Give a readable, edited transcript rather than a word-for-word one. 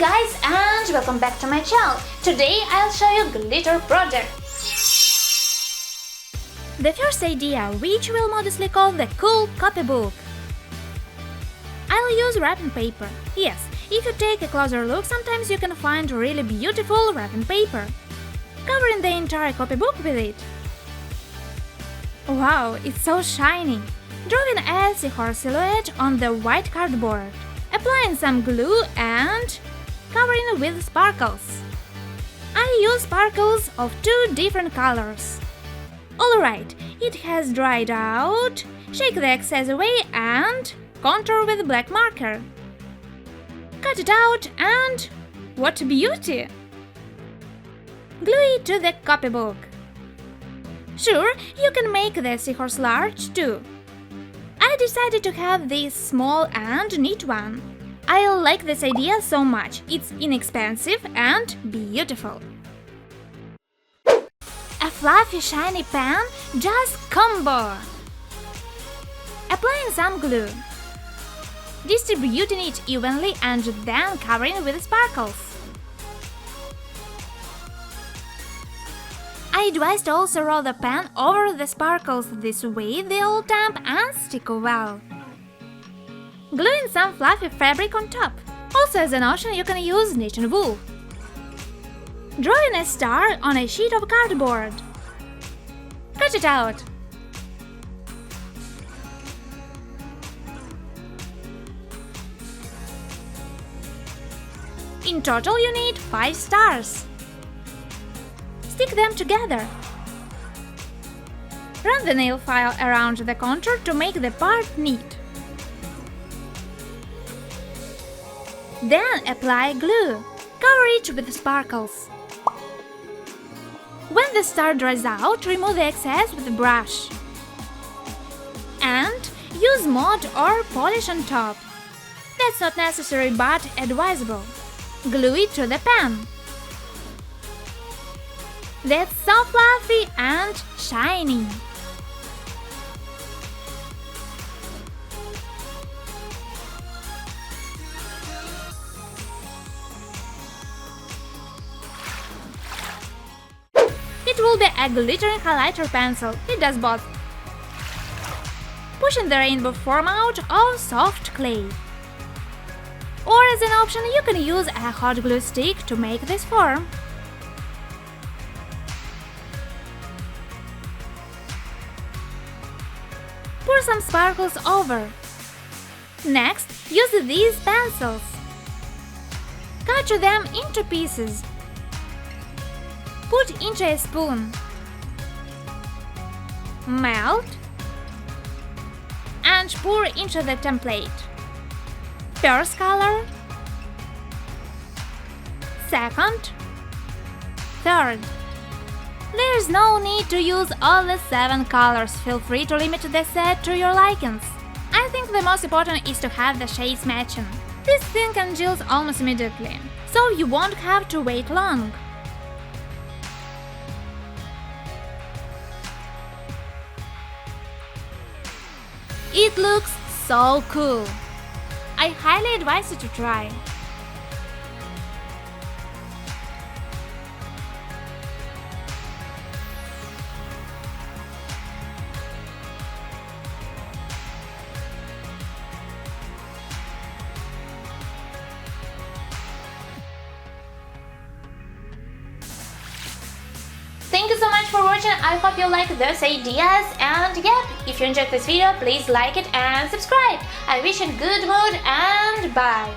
guys, and welcome back to my channel. Today I'll show you glitter project. The first idea, which we'll modestly call the cool copybook. I'll use wrapping paper. Yes, if you take a closer look, sometimes you can find really beautiful wrapping paper, covering the entire copybook with it. Wow, it's so shiny! Drawing a seahorse silhouette on the white cardboard, applying some glue and covering with sparkles. I use sparkles of two different colors. Alright, it has dried out. Shake the excess away and contour with black marker. Cut it out and what a beauty! Glue it to the copybook. Sure, you can make the seahorse large too. I decided to have this small and neat one. I like this idea so much. It's inexpensive and beautiful. A fluffy shiny pen, just combo! Applying some glue. Distributing it evenly and then covering with sparkles. I advise to also roll the pen over the sparkles, this way they'll damp and stick well. Gluing some fluffy fabric on top. Also as an option you can use knit and wool. Drawing a star on a sheet of cardboard. Cut it out. In total you need 5 stars. Stick them together. Run the nail file around the contour to make the part neat. Then apply glue. Cover it with sparkles. When the star dries out, remove the excess with a brush. And use mod or polish on top. That's not necessary but advisable. Glue it to the pen. That's so fluffy and shiny. It will be a glittering highlighter pencil. It does both. Pushing the rainbow form out of soft clay. Or as an option, you can use a hot glue stick to make this form. Pour some sparkles over. Next, use these pencils. Cut them into pieces. Put into a spoon. Melt and pour into the template. First color, second, third. There's no need to use all the 7 colors, feel free to limit the set to your likings. I think the most important is to have the shades matching. This thing congeals almost immediately, so you won't have to wait long. It looks so cool! I highly advise you to try. Thank you so much for watching. I hope you like those ideas, and yep, if you enjoyed this video, please like it and subscribe. I wish you good mood and bye.